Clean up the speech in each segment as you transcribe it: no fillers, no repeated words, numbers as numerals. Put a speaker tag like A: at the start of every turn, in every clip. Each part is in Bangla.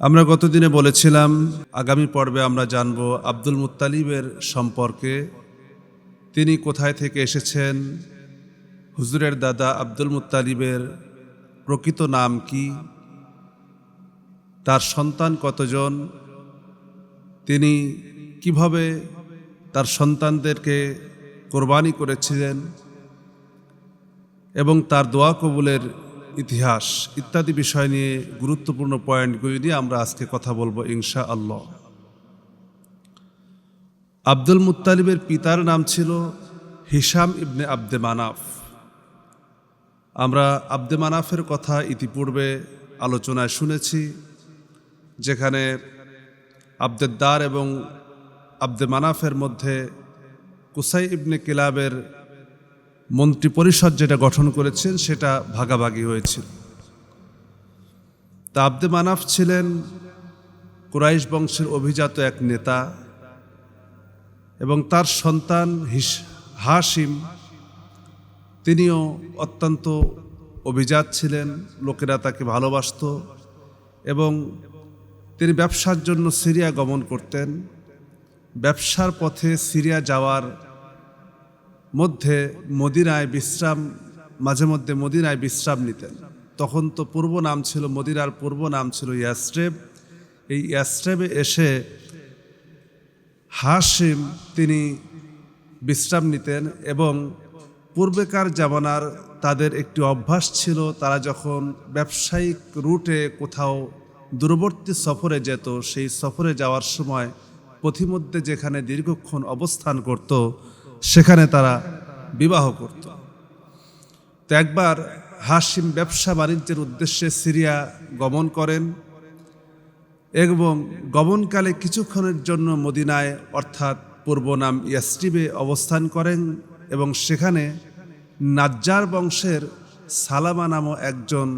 A: আমরা গতদিনে বলেছিলাম আগামী পর্বে আমরা জানব আব্দুল মুত্তালিবের সম্পর্কে। তিনি কোথায় থেকে এসেছেন, হুজুরের দাদা আব্দুল মুত্তালিবের প্রকৃত নাম কি, তার সন্তান কতজন, তিনি কিভাবে তার সন্তানদেরকে কোরবানি করেছিলেন এবং তার দোয়া কবুলের ইতিহাস ইত্যাদি বিষয় নিয়ে গুরুত্বপূর্ণ পয়েন্টগুলি নিয়ে আমরা আজকে কথা বলবো ইনশাআল্লাহ। আব্দুল মুত্তালিবের পিতার নাম ছিল হিশাম ইবনে আব্দে মানাফ। আমরা আব্দে মানাফের কথা ইতিপূর্বে আলোচনায় শুনেছি, যেখানে আব্দেদ্দার এবং আব্দে মানাফের মধ্যে কুসাই ইবনে কিলাবের মন্ত্রী পরিষদ যেটা গঠন করেছেন সেটা ভাগাভাগি হয়েছিল। তা আব্দে মানাফ ছিলেন কুরাইশ বংশের অভিজাত এক নেতা এবং তার সন্তান হাশিম তিনিও অত্যন্ত অভিজাত ছিলেন, লোকেরা তাকে ভালোবাসত এবং তিনি ব্যবসার জন্য সিরিয়া গমন করতেন। ব্যবসার পথে সিরিয়া যাওয়ার মধ্যে মদিনায় বিশ্রাম, মাঝে মধ্যে মদিনায় বিশ্রাম নিতেন। তখন তো পূর্ব নাম ছিল, মদিনার পূর্ব নাম ছিল ইয়াসরেব। এই ইয়াসরেবে এসে হাশিম তিনি বিশ্রাম নিতেন এবং পূর্বেকার জামানার তাদের একটি অভ্যাস ছিল, তারা যখন ব্যবসায়িক রুটে কোথাও দূরবর্তী সফরে যেত, সেই সফরে যাওয়ার সময় পথিমধ্যে যেখানে দীর্ঘক্ষণ অবস্থান করত সেখানে তারা বিবাহ করত। তো একবার হাশিম ব্যবসা বাণিজ্যের উদ্দেশ্যে সিরিয়া গমন করেন এবং গমনকালে কিছুক্ষণের জন্য মদিনায় অর্থাৎ পূর্ব নাম ইয়াসরিবে অবস্থান করেন এবং সেখানে নাজ্জার বংশের সালামা নামক একজন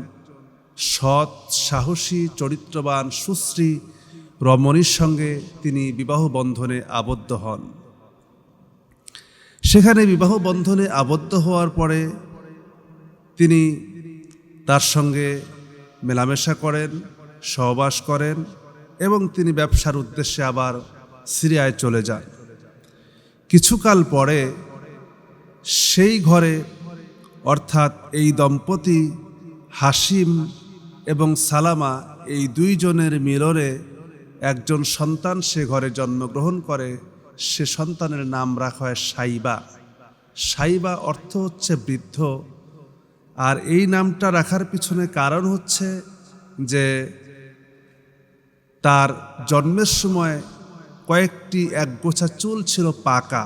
A: সৎ, সাহসী, চরিত্রবান, সুশ্রী রমণীর সঙ্গে তিনি বিবাহ বন্ধনে আবদ্ধ হন। সেখানে বিবাহ বন্ধনে আবদ্ধ হওয়ার পরে তিনি তার সঙ্গে মেলামেশা করেন, সহবাস করেন এবং তিনি ব্যবসার উদ্দেশ্যে আবার সিরিয়ায় চলে যান। কিছুকাল পরে সেই ঘরে অর্থাৎ এই দম্পতি হাশিম এবং সালামা এই দুইজনের মিলনে একজন সন্তান সে ঘরে জন্মগ্রহণ করে। সে সন্তানের নাম রাখা হয় সাইবা। সাইবা অর্থ হচ্ছে বৃদ্ধ। আর এই নামটা রাখার পিছনে কারণ হচ্ছে যে তার জন্মের সময় কয়েকটি একগোছা চুল ছিল পাকা,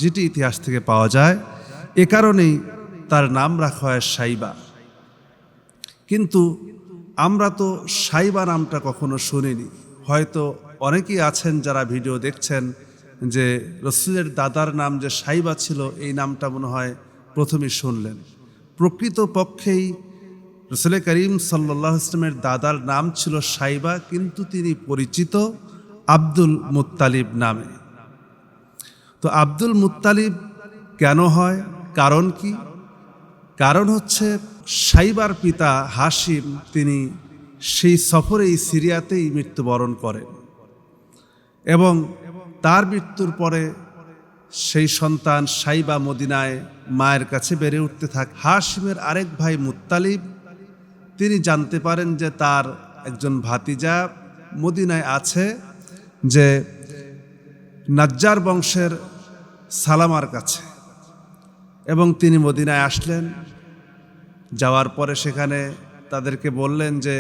A: যেটি ইতিহাস থেকে পাওয়া যায়। এ কারণেই তার নাম রাখা হয় সাইবা। কিন্তু আমরা তো সাইবা নামটা কখনো শুনিনি। হয়তো অনেকেই আছেন যারা ভিডিও দেখছেন যে রসুলের দাদার নাম যে সাইবা ছিল, এই নামটা মনে হয় প্রথমেই শুনলেন। প্রকৃত পক্ষেই রসুল করিম সাল্লাল্লাহু আলাইহি ওয়াসাল্লামের দাদার নাম ছিল সাইবা, কিন্তু তিনি পরিচিত আব্দুল মুত্তালিব নামে। তো আব্দুল মুত্তালিব কেন হয়, কারণ কি? কারণ হচ্ছে সাইবার পিতা হাশিম তিনি সেই সফরেই সিরিয়াতেই মৃত্যুবরণ করেন এবং তার মৃত্যুর পরে সেই সন্তান সাইবা মদিনায় মায়ের কাছে বেড়ে উঠতে থাকে। হাশিমের আরেক ভাই মুত্তালিব তিনি জানতে পারেন যে তার একজন ভাতিজা মদিনায় আছে, যে নাজ্জার বংশের সালামার কাছে, এবং তিনি মদিনায় আসলেন। যাওয়ার পরে সেখানে তাদেরকে বললেন যে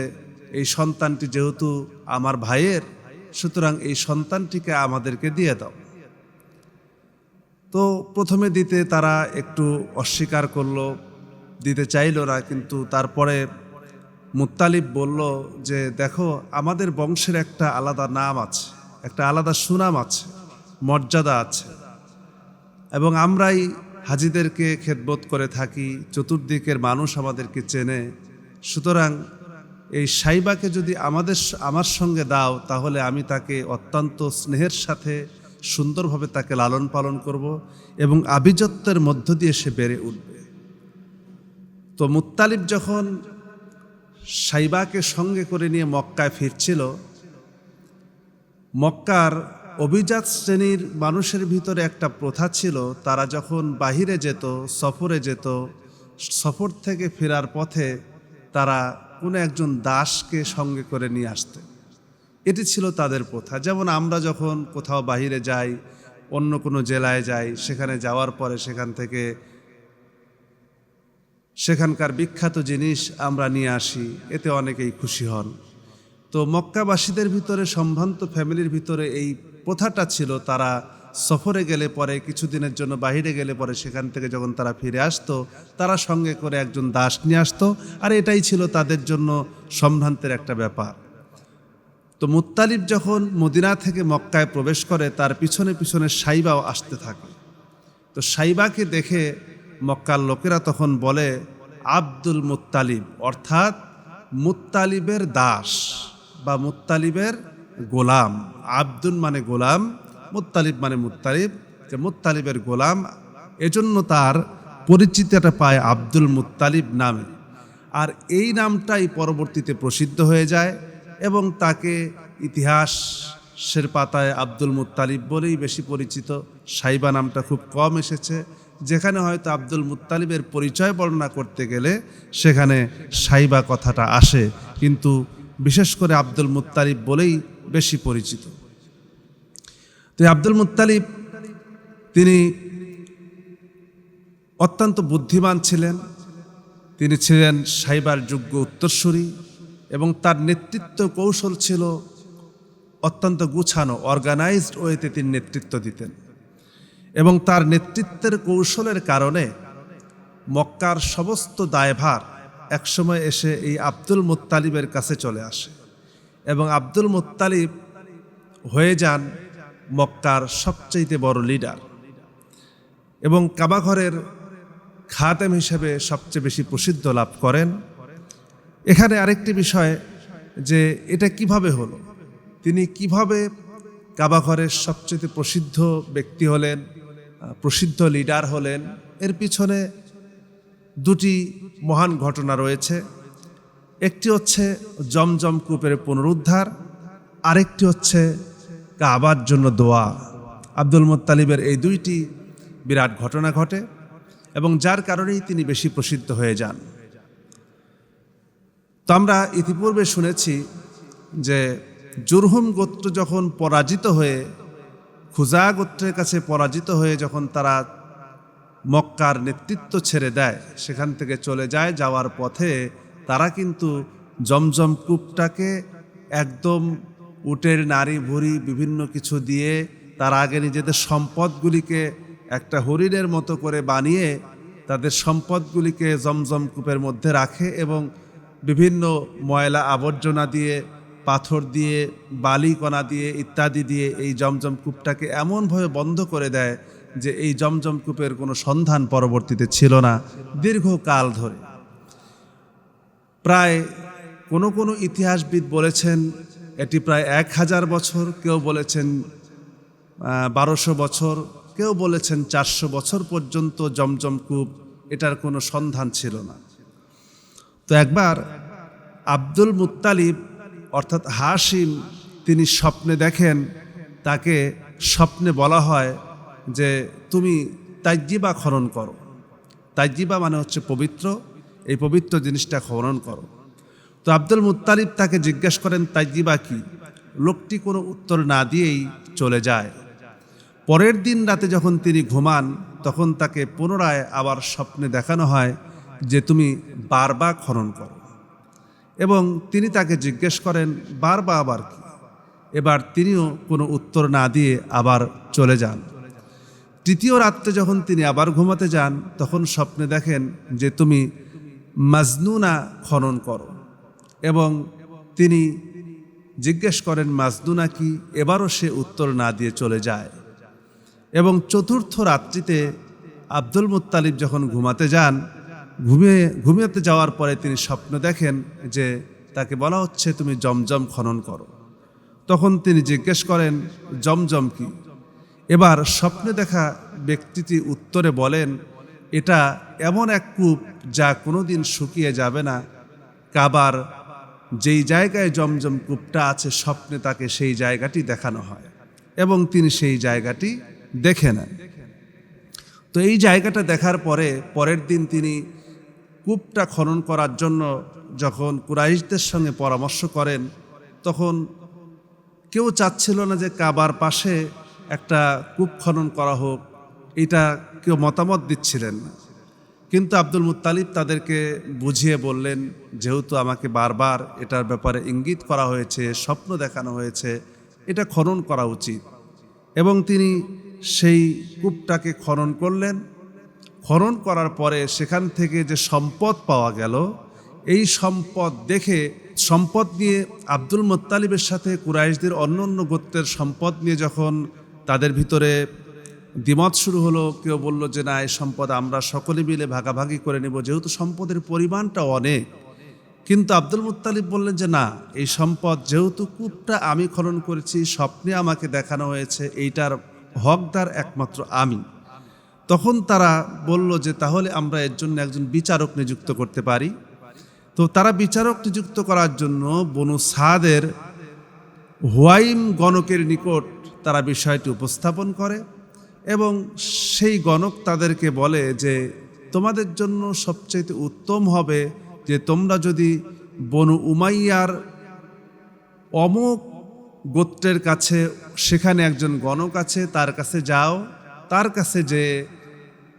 A: এই সন্তানটি যেহেতু আমার ভাইয়ের, সুতরাং এই সন্তানটিকে আমাদেরকে দিয়ে দাও। তো প্রথমে দিতে তারা একটু অস্বীকার করলো, দিতে চাইল না। কিন্তু তারপরে মুত্তালিব বলল যে দেখো, আমাদের বংশের একটা আলাদা নাম আছে, একটা আলাদা সুনাম আছে, মর্যাদা আছে, এবং আমরাই হাজিদেরকে খেদমত করে থাকি, চতুর্দিকের মানুষ আমাদেরকে চেনে। সুতরাং এই সাইবাকে যদি আমার সঙ্গে দাও, তাহলে আমি তাকে অত্যন্ত স্নেহের সাথে সুন্দরভাবে তাকে লালন পালন করব এবং আভিজাত্যের মধ্য দিয়ে সে বেড়ে উঠবে। তো মুত্তালিব যখন সাইবাকে সঙ্গে করে নিয়ে মক্কায় ফিরছিল, মক্কার অভিজাত শ্রেণীর মানুষের ভিতরে একটা প্রথা ছিল, তারা যখন বাহিরে যেত, সফরে যেত, সফর থেকে ফেরার পথে তারা কোনো একজন দাসকে সঙ্গে করে নিয়ে আসতে। এটি ছিল তাদের প্রথা। যেমন আমরা যখন কোথাও বাহিরে যাই, অন্য কোনো জেলায় যাই, সেখানে যাওয়ার পরে সেখান থেকে সেখানকার বিখ্যাত জিনিস আমরা নিয়ে আসি, এতে অনেকেই খুশি হন। তো মক্কাবাসীদের ভিতরে, সম্ভ্রান্ত ফ্যামিলির ভিতরে এই প্রথাটা ছিল, তারা সফরে গেলে পরে, কিছুদিনের জন্য বাহিরে গেলে পরে সেখান থেকে যখন তারা ফিরে আসতো, তারা সঙ্গে করে একজন দাস নিয়ে আসতো, আর এটাই ছিল তাদের জন্য সম্ভ্রান্তের একটা ব্যাপার। তো মুত্তালিব যখন মদিনা থেকে মক্কায় প্রবেশ করে, তার পিছনে পিছনে সাইবাও আসতে থাকে। তো সাইবাকে দেখে মক্কার লোকেরা তখন বলে আব্দুল মুত্তালিব, অর্থাৎ মুত্তালিবের দাস বা মুত্তালিবের গোলাম। আব্দুল মানে গোলাম, মুত্তালিব মানে মুত্তালিব, যে মুত্তালিবের গোলাম, এজন্য তার পরিচিতিটা পায় আব্দুল মুত্তালিব নামে। আর এই নামটাই পরবর্তীতে প্রসিদ্ধ হয়ে যায় এবং তাকে ইতিহাসের পাতায় আব্দুল মুত্তালিব বলেই বেশি পরিচিত। সাইবা নামটা খুব কম এসেছে, যেখানে হয়তো আব্দুল মুত্তালিবের পরিচয় বর্ণনা করতে গেলে সেখানে সাইবা কথাটা আসে, কিন্তু বিশেষ করে আব্দুল মুত্তালিব বলেই বেশি পরিচিত। তো আব্দুল মুত্তালিব তিনি অত্যন্ত বুদ্ধিমান ছিলেন, তিনি ছিলেন সাইবার যোগ্য উত্তরসূরি এবং তার নেতৃত্ব কৌশল ছিল অত্যন্ত গুছানো, অর্গানাইজড ওয়েতে তিনি নেতৃত্ব দিতেন। এবং তার নেতৃত্বের কৌশলের কারণে মক্কার সমস্ত দায়ভার একসময় এসে এই আব্দুল মুত্তালিবের কাছে চলে আসে এবং আব্দুল মুত্তালিব হয়ে যান মক্কার সবচেয়ে বড় লিডার এবং কাবাঘরের খাদেম হিসেবে সবচেয়ে বেশি প্রসিদ্ধ লাভ করেন। এখানে আরেকটি বিষয়, যে এটা কিভাবে হলো, তিনি কিভাবে কাবাঘরের সবচেয়ে প্রসিদ্ধ ব্যক্তি হলেন, প্রসিদ্ধ লিডার হলেন, এর পিছনে দুটি মহান ঘটনা রয়েছে। একটি হচ্ছে জমজম কূপের পুনরুদ্ধার, আরেকটি হচ্ছে কাবার জন্য দোয়া। আব্দুল মুত্তালিবের এই দুইটি বিরাট ঘটনা ঘটে এবং যার কারণেই তিনি বেশি প্রসিদ্ধ হয়ে যান। তো আমরা ইতিপূর্বে শুনেছি যে জুরহুম গোত্র যখন পরাজিত হয়ে, খুজা গোত্রের কাছে পরাজিত হয়ে যখন তারা মক্কার নেতৃত্ব ছেড়ে দেয়, সেখান থেকে চলে যায়, যাওয়ার পথে তারা কিন্তু জমজম কূপটাকে একদম উটের নাড়ি ভুড়ি বিভিন্ন কিছু দিয়ে তারা আগে নিজেদের সম্পদগুলিকে একটা হরিণের মতো করে বানিয়ে তাদের সম্পদগুলিকে জমজম কূপের মধ্যে রাখে এবং বিভিন্ন ময়লা আবর্জনা দিয়ে, পাথর দিয়ে, বালিকণা দিয়ে ইত্যাদি দিয়ে এই জমজম কূপটাকে এমনভাবে বন্ধ করে দেয় যে এই জমজম কূপের কোনো সন্ধান পরবর্তীতে ছিল না দীর্ঘকাল ধরে। প্রায় কোনো ইতিহাসবিদ বলেছেন এটি প্রায় 1000 বছর, কেউ বলেছেন 1200 বছর, কেউ বলেছেন 400 বছর পর্যন্ত জমজম কূপ এটার কোনো সন্ধান ছিল না। তো একবার আব্দুল মুত্তালিব অর্থাৎ হাশিম তিনি স্বপ্নে দেখেন, তাকে স্বপ্নে বলা হয় যে তুমি তাজ্জিবা খনন করো। তাজ্জিবা মানে হচ্ছে পবিত্র, এই পবিত্র জিনিসটা খনন করো। তো আব্দুল মুত্তালিব তাকে জিজ্ঞেস করেন তাজ্জিবা কি। লোকটি কোনো উত্তর না দিয়েই চলে যায়। পরের দিন রাতে যখন তিনি ঘুমান, তখন তাকে পুনরায় আবার স্বপ্নে দেখানো হয় যে তুমি বারবা খনন করো এবং তিনি তাকে জিজ্ঞেস করেন বারবা আবার কি। এবার তিনিও কোনো উত্তর না দিয়ে আবার চলে যান। তৃতীয় রাত্রে যখন তিনি আবার ঘুমাতে যান, তখন স্বপ্নে দেখেন যে তুমি মাজনুনা খনন করো এবং তিনি জিজ্ঞেস করেন মাজনুনা কি। এবারও সে উত্তর না দিয়ে চলে যায় এবং চতুর্থ রাত্রিতে আব্দুল মুত্তালিব যখন ঘুমাতে যান, ঘুমিয়ে যাওয়ার পরে তিনি স্বপ্ন দেখেন যে তাকে বলা হচ্ছে তুমি জমজম খনন করো। তখন তিনি জিজ্ঞেস করেন জমজম কি। এবার স্বপ্নে দেখা ব্যক্তিটি উত্তরে বলেন এটা এমন এক কূপ যা কোনোদিন শুকিয়ে যাবে না, কাবার যেই জায়গায় জমজম কূপটা আছে স্বপ্নে তাকে সেই জায়গাটি দেখানো হয় এবং তিনি সেই জায়গাটি দেখে নেন। তো এই জায়গাটা দেখার পরে পরের দিন তিনি কূপটা খনন করার জন্য যখন কুরাইশদের সঙ্গে পরামর্শ করেন, তখন কেউ চাচ্ছিল না যে কাবার পাশে একটা কূপ খনন করা হোক, এটা কেউ মতামত দিচ্ছিলেন না। কিন্তু আব্দুল মুত্তালিব তাদেরকে বুঝিয়ে বললেন, যেহেতু আমাকে বারবার এটার ব্যাপারে ইঙ্গিত করা হয়েছে, স্বপ্ন দেখানো হয়েছে, এটা খনন করা উচিত। এবং তিনি সেই কূপটাকে খনন করলেন। খনন করার পরে সেখান থেকে যে সম্পদ পাওয়া গেল, এই সম্পদ দেখে, সম্পদ নিয়ে আব্দুল মুত্তালিবের সাথে কুরাইশদের অন্য অন্য গোত্রের সম্পদ নিয়ে যখন তাদের ভিতরে দ্বিমত শুরু হলো, কেউ বলল যে না, এই সম্পদ আমরা সকলে মিলে ভাগাভাগি করে নেব, যেহেতু সম্পদের পরিমাণটা অনেক। কিন্তু আব্দুল মুত্তালিব বললেন যে না, এই সম্পদ যেহেতু কূপটা আমি খনন করেছি, স্বপ্নে আমাকে দেখানো হয়েছে, এইটার হকদার একমাত্র আমি। তখন তারা বলল যে তাহলে আমরা এর জন্য একজন বিচারক নিযুক্ত করতে পারি। তো তারা বিচারক নিযুক্ত করার জন্য বনু সাদের হুয়াইম গণকের নিকট তারা বিষয়টি উপস্থাপন করে এবং সেই গণক তাদেরকে বলে যে তোমাদের জন্য সবচেয়ে উত্তম হবে যে তোমরা যদি বনু উমাইয়ার অমুক গোত্রের কাছে, সেখানে একজন গণক আছে, তার কাছে যাও, তার কাছে যে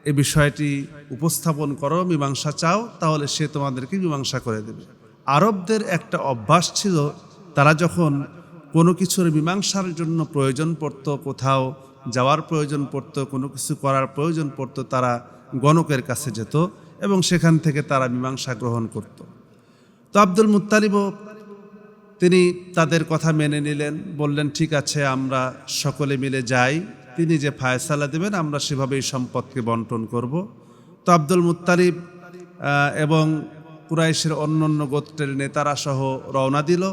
A: এ বিষয়টি উপস্থাপন করো, মীমাংসা চাও, তাহলে সে তোমাদেরকে মীমাংসা করে দেবে। আরবদের একটা অভ্যাস ছিল, তারা যখন কোনো কিছুর মীমাংসার জন্য প্রয়োজন পড়তো, কোথাও যাওয়ার প্রয়োজন পড়তো, কোনো কিছু করার প্রয়োজন পড়তো, তারা গণকের কাছে যেত এবং সেখান থেকে তারা মীমাংসা গ্রহণ করত। তো আব্দুল মুত্তালিবও তিনি তাদের কথা মেনে নিলেন, বললেন ঠিক আছে, আমরা সকলে মিলে যাই, তিনি যে ফায়সালা দেবেন আমরা সেভাবেই সম্পদকে বন্টন করব। তো আব্দুল মুত্তালিব এবং কুরাইশের অন্যান্য গোত্রের নেতারা সহ রওনা দিল।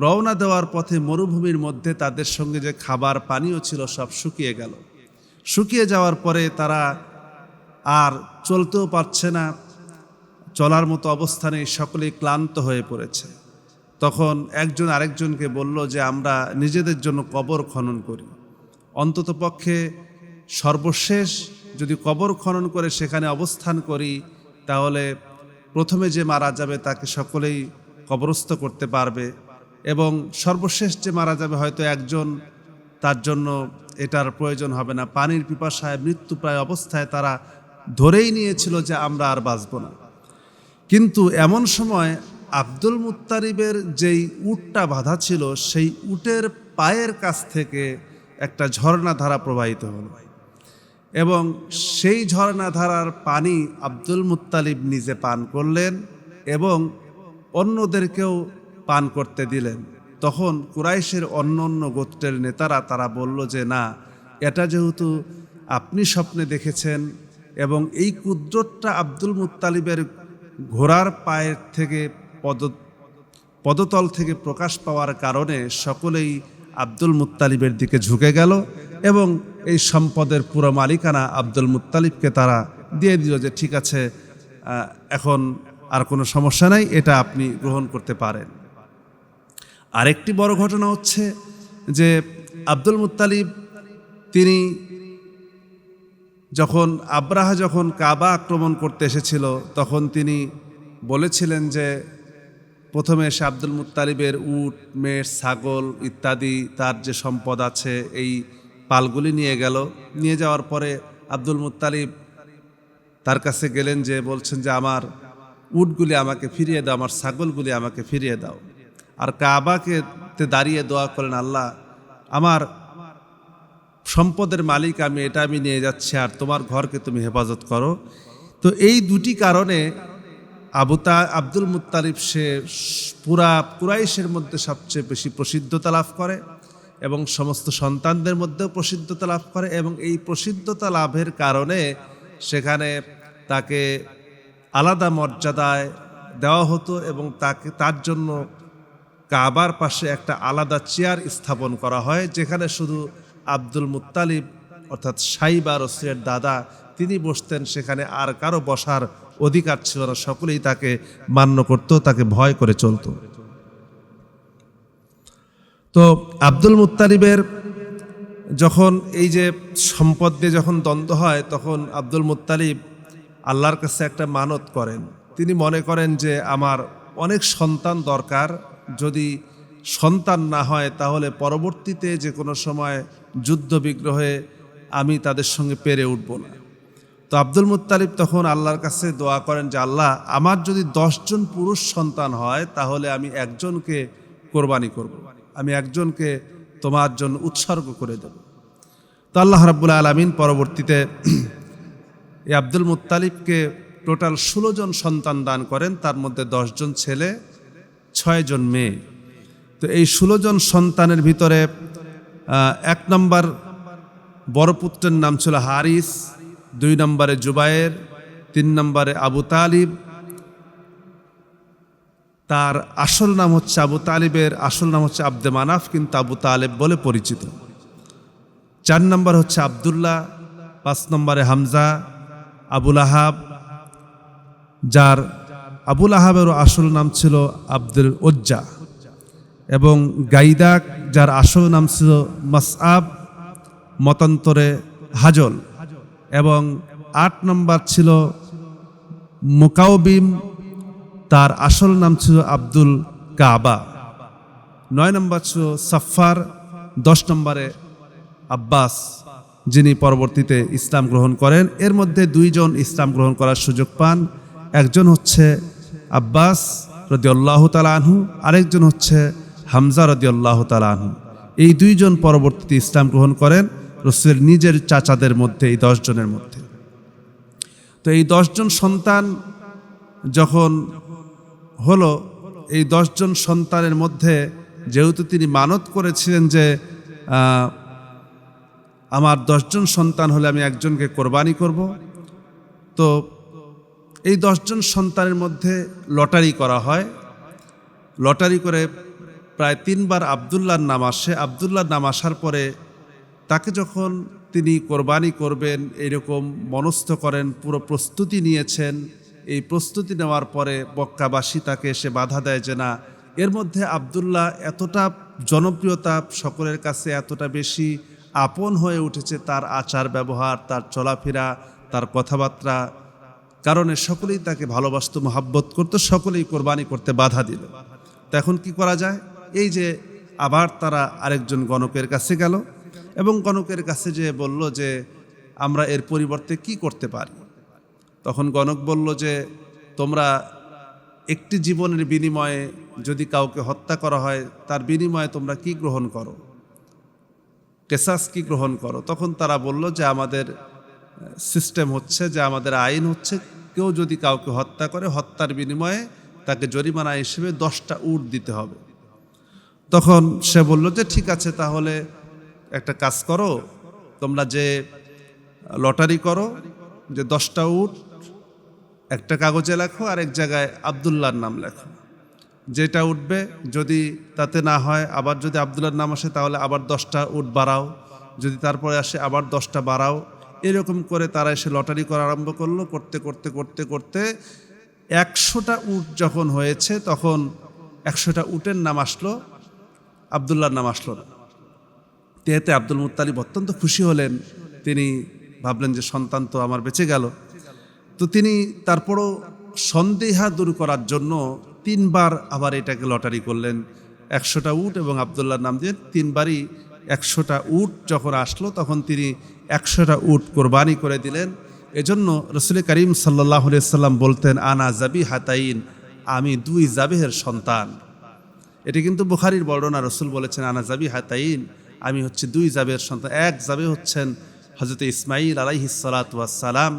A: রওনা দেওয়ার পথে মরুভূমির মধ্যে তাদের সঙ্গে যে খাবার পানীয় ছিল সব শুকিয়ে গেল। শুকিয়ে যাওয়ার পরে তারা আর চলতেও পারছে না, চলার মতো অবস্থানে সকলেই ক্লান্ত হয়ে পড়েছে। তখন একজন আরেকজনকে বলল যে আমরা নিজেদের জন্য কবর খনন করি, অন্তত পক্ষে সর্বশেষ যদি কবর খনন করে সেখানে অবস্থান করি, তাহলে প্রথমে যে মারা যাবে তাকে সকলেই কবরস্থ করতে পারবে এবং সর্বশেষ যে মারা যাবে হয়তো একজন, তার জন্য এটার প্রয়োজন হবে না। পানির পিপাসায় মৃত্যুপ্রায় অবস্থায় তারা ধরেই নিয়েছিল যে আমরা আর বাঁচব না। কিন্তু এমন সময় আব্দুল মুত্তালিবের যেই উটটা বাঁধা ছিল, সেই উটের পায়ের কাছ থেকে একটা ঝর্ণাধারা প্রবাহিত হল এবং সেই ঝর্ণাধারার পানি আব্দুল মুত্তালিব নিজে পান করলেন এবং অন্যদেরকেও পান করতে দিলেন। তখন কুরাইশের অন্য অন্য গোত্রের নেতারা তারা বলল যে না, এটা যেহেতু আপনি স্বপ্নে দেখেছেন এবং এই কুদরতটা আব্দুল মুত্তালিবের ঘোড়ার পায়ের থেকে পদতল থেকে প্রকাশ পাওয়ার কারণে সকলেই আব্দুল মুত্তালিবের দিকে ঝুঁকে গেল এবং এই সম্পদের পুরো মালিকানা আব্দুল মুত্তালিবকে তারা দিয়ে দিল যে ঠিক আছে, এখন আর কোনো সমস্যা নাই, এটা আপনি গ্রহণ করতে পারেন। আরেকটি বড় ঘটনা হচ্ছে যে আব্দুল মুত্তালিব তিনি আব্রাহা যখন কাবা আক্রমণ করতে এসেছিল, তখন তিনি বলেছিলেন যে প্রথমে এসে আব্দুল মুত্তালিবের উট, মেষ, ছাগল ইত্যাদি তার যে সম্পদ আছে এই পালগুলি নিয়ে গেল। নিয়ে যাওয়ার পরে আব্দুল মুত্তালিব তার কাছে গেলেন, যে বলছেন যে আমার উটগুলি আমাকে ফিরিয়ে দাও, আমার ছাগলগুলি আমাকে ফিরিয়ে দাও। আর কাবাকে দাঁড়িয়ে দোয়া করেন, আল্লাহ আমার সম্পদের মালিক আমি, এটা আমি নিয়ে যাচ্ছি, আর তোমার ঘরকে তুমি হেফাজত করো। তো এই দুটি কারণে আব্দুল মুত্তালিব সে পুরা কুরাইশের মধ্যে সবচেয়ে বেশি প্রসিদ্ধতা লাভ করে এবং সমস্ত সন্তানদের মধ্যেও প্রসিদ্ধতা লাভ করে এবং এই প্রসিদ্ধতা লাভের কারণে সেখানে তাকে আলাদা মর্যাদায় দেওয়া হতো এবং তার জন্য কাবার পাশে একটা আলাদা চেয়ার স্থাপন করা হয়, যেখানে শুধু আব্দুল মুত্তালিব অর্থাৎ সাইবা রসুলের দাদা তিনি বসতেন, সেখানে আর কারো বসার অধিকার ছিল না, সকলেই তাকে মান্য করত, তাকে ভয় করে চলত। তো আব্দুল মুত্তালিবের যখন এই যে সম্পদ নিয়ে যখন দ্বন্দ্ব হয়, তখন আব্দুল মুত্তালিব আল্লাহর কাছে একটা মানত করেন। তিনি মনে করেন যে আমার অনেক সন্তান দরকার, যদি সন্তান না হয় তাহলে পরবর্তীতে যে কোনো সময় যুদ্ধ বিগ্রহে আমি তাদের সঙ্গে পেরে উঠব না। তো আব্দুল মুত্তালিব তখন আল্লাহর কাছে দোয়া করেন যে আল্লাহ, আমার যদি 10 জন পুরুষ সন্তান হয় তাহলে আমি একজনকে কোরবানি করব, আমি একজনকে তোমার জন্য উৎসর্গ করে দেব। তো আল্লাহ রাব্বুল আলামিন পরবর্তীতে এই আব্দুল মুত্তালিবকে টোটাল 16 জন সন্তান দান করেন, তার মধ্যে 10 জন ছেলে 6 জন মেয়ে। তো এই 16 জন সন্তানের ভিতরে 1 নম্বর বড় পুত্রের নাম ছিল হারিস, 2 নম্বরে জুবায়ের, 3 নম্বরে আবু তালিব। তার আসল নাম হচ্ছে আবু তালিবের আসল নাম হচ্ছে আব্দে মানাফ, কিন্তু আবু তালেব বলে পরিচিত। 4 নম্বর হচ্ছে আবদুল্লাহ, 5 নম্বরে হামজা, আবুল আহাব, যার আবুল আহাবেরও আসল নাম ছিল আব্দুল উজ্জা, এবং গাইদাক, যার আসল নাম ছিল মাসআব, মতান্তরে হাজল, এবং 8 নম্বর ছিল মুকাউবিম, তার আসল নাম ছিল আব্দুল কাবা, 9 নম্বর ছিল সাফার, 10 নম্বরে আব্বাস, যিনি পরবর্তীতে ইসলাম গ্রহণ করেন। এর মধ্যে 2 জন ইসলাম গ্রহণ করার সুযোগ পান, একজন হচ্ছে আব্বাস রাদিয়াল্লাহু তাআলা আনহু, আরেকজন হচ্ছে হামজা রাদিয়াল্লাহু তাআলা আনহু। এই 2 জন পরবর্তীতে ইসলাম গ্রহণ করেন রাসূলের নিজের চাচাদের মধ্যে, এই 10 জনের মধ্যে। তো এই 10 জন সন্তান যখন হলো, এই 10 জন সন্তানের মধ্যে যেহেতু তিনি মানত করেছিলেন যে আমার 10 জন সন্তান হলে আমি একজনকে কোরবানি করব, তো এই 10 জন সন্তানের মধ্যে লটারি করা হয়। লটারি করে প্রায় 3 বার আবদুল্লাহর নাম আসে। আবদুল্লাহর নাম আসার পরে তাকে যখন তিনি কোরবানি করবেন এরকম মনস্থ করেন, পুরো প্রস্তুতি নিয়েছেন। এই প্রস্তুতি নেওয়ার পরে মক্কাবাসী তাকে এসে বাধা দেয় যে না, এর মধ্যে আবদুল্লাহ এতটা জনপ্রিয়তা, সকলের কাছে এতটা বেশি আপন হয়ে উঠেছে, তার আচার ব্যবহার, তার চলাফেরা, তার কথাবার্তা কারণে সকলেই তাকে ভালোবাসত, মহাব্বত করতো, সকলেই কোরবানি করতে বাধা দিল। তো এখন কি করা যায়? এই যে আবার তারা আরেকজন গণকের কাছে গেল এবং গণকের কাছে যে বলল যে আমরা এর পরিবর্তে কি করতে পারি। তখন গণক বলল যে তোমরা একটি জীবনের বিনিময়ে যদি কাউকে হত্যা করা হয়, তার বিনিময়ে তোমরা কি গ্রহণ করো, কেসাস কি গ্রহণ করো? তখন তারা বলল যে আমাদের সিস্টেম হচ্ছে, যে আমাদের আইন হচ্ছে, কেউ যদি কাউকে হত্যা করে, হত্যার বিনিময়ে তাকে জরিমানা হিসেবে 10টা উট দিতে হবে। তখন সে বলল যে ঠিক আছে, তাহলে একটা কাজ করো, তোমরা যে লটারি করো, যে 10টা উট একটা কাগজে লেখো আর এক জায়গায় আবদুল্লাহর নাম লেখো, যেটা উঠবে যদি তাতে না হয়, আবার যদি আবদুল্লাহর নাম আসে তাহলে আবার 10টা উট বাড়াও, যদি তারপরে আসে আবার 10টা বাড়াও। এরকম করে তারা এসে লটারি করা আরম্ভ করলো। করতে করতে করতে করতে 100টা উট যখন হয়েছে, তখন 100টা উটের নাম আসলো, আবদুল্লাহর নাম আসলো না। এতে আব্দুল মুত্তালিব অত্যন্ত খুশি হলেন। তিনি ভাবলেন যে সন্তান তো আমার বেঁচে গেল। তো তিনি তারপরও সন্দেহা দূর করার জন্য 3 বার আবার এটাকে লটারি করলেন, 100টা উট এবং আবদুল্লাহর নাম দিয়ে 3 বারই 100টা উট যখন আসলো, তখন তিনি 100টা উট কোরবানি করে দিলেন। এজন্য রাসূল করিম সাল্লাল্লাহু আলাইহি সাল্লাম বলতেন আনা যাবিহাতাইন, আমি 2 জাবিহের সন্তান। এটি কিন্তু বুখারীর বর্ণনা। রাসূল বলেছেন আনা যাবিহাতাইন, আমি হচ্ছে 2 জাবিহের সন্তান। এক জাবিহ হচ্ছেন হযরত ইসমাঈল আলাইহিস সালাতু ওয়াস সালাম।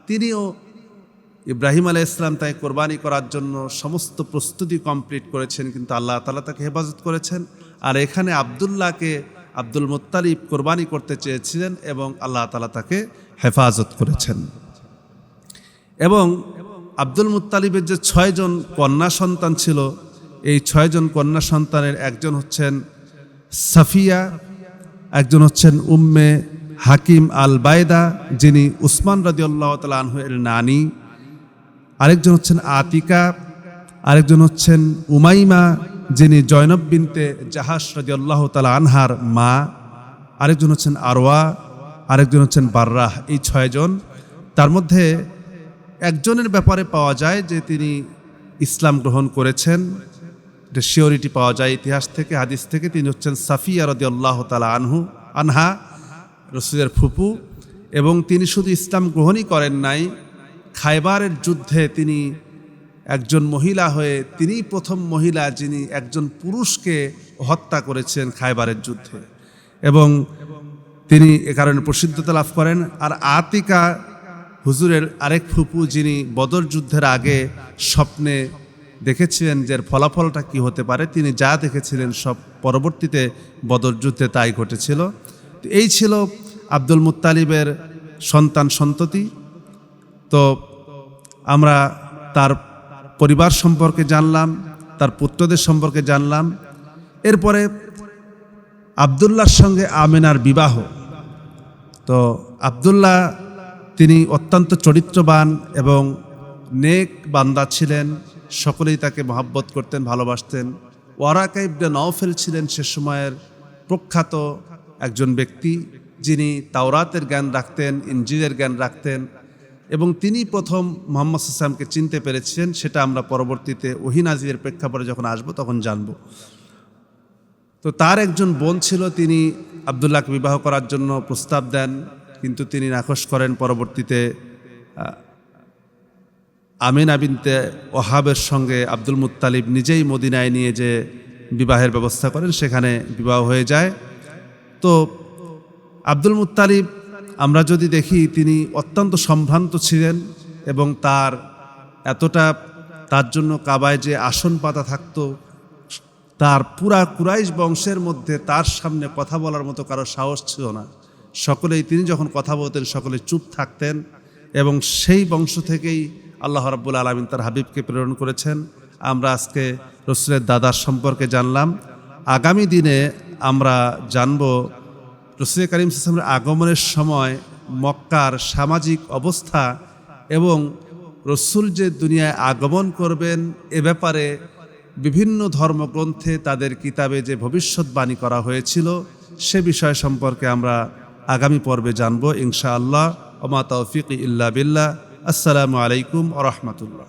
A: তিনিও ইব্রাহিম আলাইহিস সালাম তাই কোরবানি করার জন্য সমস্ত প্রস্তুতি কমপ্লিট করেছেন, কিন্তু আল্লাহ তাআলা তাকে হেফাজত করেছেন। আর এখানে আবদুল্লাহকে আব্দুল মুত্তালিব কোরবানি করতে চেয়েছিলেন এবং আল্লাহ তাআলা তাকে হেফাজত করেছেন। এবং আব্দুল মুত্তালিবের যে 6 জন কন্যা সন্তান ছিল, এই 6 জন কন্যা সন্তানের একজন হচ্ছেন সাফিয়া, একজন হচ্ছেন উম্মে হাকিম আল বাইদা, যিনি উসমান রাদিয়াল্লাহু তাআলা আনহু এর নানি, আরেকজন হচ্ছেন আতিকা, আরেকজন হচ্ছেন উমাইমা, যিনি জয়নব বিনতে জাহাশ রাদিয়াল্লাহু তাআলা আনহার মা, আরেকজন হচ্ছেন আরওয়া, আরেকজন হচ্ছেন বাররাহ। এই 6 জন, তার মধ্যে একজনের ব্যাপারে পাওয়া যায় যে তিনি ইসলাম গ্রহণ করেছেন, এটা শিওরিটি পাওয়া যায় ইতিহাস থেকে, হাদিস থেকে। তিনি হচ্ছেন সাফিয়া রাদিয়াল্লাহু তাআলা আনহা, রাসূলের ফুপু। এবং তিনি শুধু ইসলাম গ্রহণই করেন নাই, খায়বারের যুদ্ধে তিনি একজন মহিলা হয়ে, তিনিই প্রথম মহিলা যিনি একজন পুরুষকে হত্যা করেছেন খায়বারের যুদ্ধে, এবং তিনি এ কারণে প্রসিদ্ধতা লাভ করেন। আর আতিকা হুজুরের আরেক ফুপু, যিনি বদর যুদ্ধের আগে স্বপ্নে দেখেছিলেন যে এর ফলাফলটা কি হতে পারে, তিনি যা দেখেছিলেন সব পরবর্তীতে বদর যুদ্ধে তাই ঘটেছিল। এই ছিল আব্দুল মুত্তালিবের সন্তান সন্ততি। তো আমরা তার পরিবার সম্পর্কে জানলাম, তার পুত্রদের সম্পর্কে জানলাম। এরপরে আবদুল্লাহর সঙ্গে আমেনার বিবাহ। তো আবদুল্লাহ তিনি অত্যন্ত চরিত্রবান এবং নেক বান্দা ছিলেন, সকলেই তাকে মহব্বত করতেন, ভালোবাসতেন। ওয়ারাকা ইবনে নওফেল ছিলেন সে সময়ের প্রখ্যাত একজন ব্যক্তি, যিনি তাওরাতের জ্ঞান রাখতেন, ইনজিলের জ্ঞান রাখতেন, এবং তিনি প্রথম মুহাম্মদ সাল্লাল্লাহু আলাইহি ওয়াসাল্লামকে চিনতে পেরেছিলেন। সেটা আমরা পরবর্তীতে ওহী নাজিলের প্রেক্ষাপটে যখন আসবো তখন জানব। তো তার একজন বোন ছিল, তিনি আবদুল্লাহকে বিবাহ করার জন্য প্রস্তাব দেন, কিন্তু তিনি নাকচ করেন। পরবর্তীতে আমিনা বিনতে ওহাবের সঙ্গে আব্দুল মুত্তালিব নিজেই মদিনায় নিয়ে যে বিবাহের ব্যবস্থা করেন, সেখানে বিবাহ হয়ে যায়। তো আব্দুল মুত্তালিব আমরা যদি দেখি, তিনি অত্যন্ত সম্ভ্রান্ত ছিলেন, এবং তার এতটা, তার জন্য কাবায় যে আসন পাতা থাকতো, তার পুরা কুরাইশ বংশের মধ্যে তার সামনে কথা বলার মতো কারো সাহস ছিল না। সকলেই, তিনি যখন কথা বলতেন সকলে চুপ থাকতেন, এবং সেই বংশ থেকেই আল্লাহ রাব্বুল আলামিন তার হাবিবকে প্রেরণ করেছেন। আমরা আজকে রাসূলের দাদার সম্পর্কে জানলাম। আগামী দিনে আমরা জানব রাসূল কারীম সাল্লাল্লাহু আলাইহি ওয়াসাল্লামের আগমনের সময় মক্কার সামাজিক অবস্থা, এবং রাসূল যে দুনিয়ায় আগমন করবেন এ ব্যাপারে বিভিন্ন ধর্মগ্রন্থে তাদের কিতাবে যে ভবিষ্যৎবাণী করা হয়েছিল, সে বিষয় সম্পর্কে আমরা আগামী পর্বে জানব ইনশাআল্লাহ। ওয়া মা তাওফীকি ইল্লা বিল্লাহ। আসসালামু আলাইকুম ওয়া রাহমাতুল্লাহ।